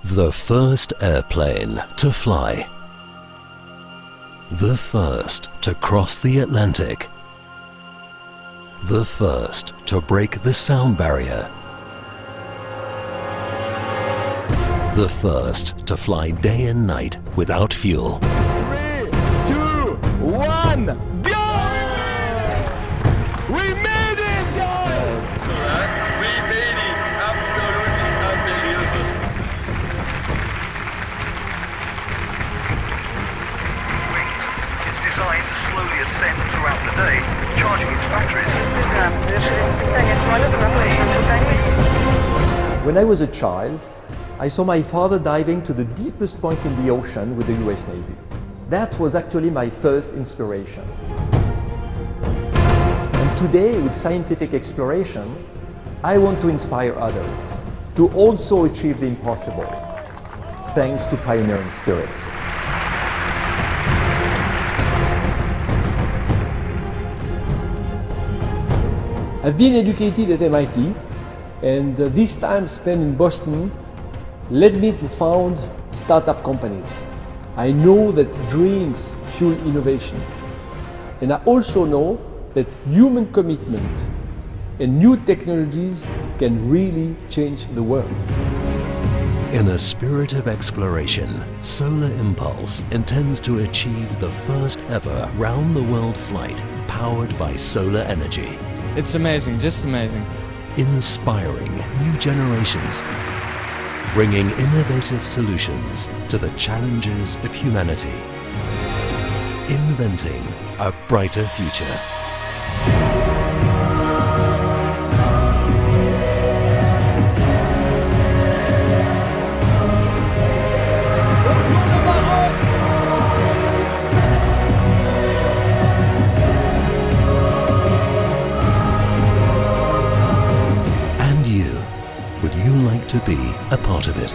The first airplane to fly. The first to cross the Atlantic. The first to break the sound barrier. The first to fly day and night without fuel. 3, 2, 1, go! We made it, guys! We made it! Absolutely unbelievable! Wings is designed to slowly ascend throughout the day, charging its batteries. When I was a child, I saw my father diving to the deepest point in the ocean with the US Navy. That was actually my first inspiration. And today, with scientific exploration, I want to inspire others to also achieve the impossible, thanks to pioneering spirit. I've been educated at MIT, and this time spent in Boston led me to found startup companies. I know that dreams fuel innovation, and I also know that human commitment and new technologies can really change the world. In a spirit of exploration, Solar Impulse intends to achieve the first ever round-the-world flight powered by solar energy. It's amazing, just amazing. Inspiring new generations, bringing innovative solutions to the challenges of humanity, inventing a brighter future. And you, would you like to be a part of it?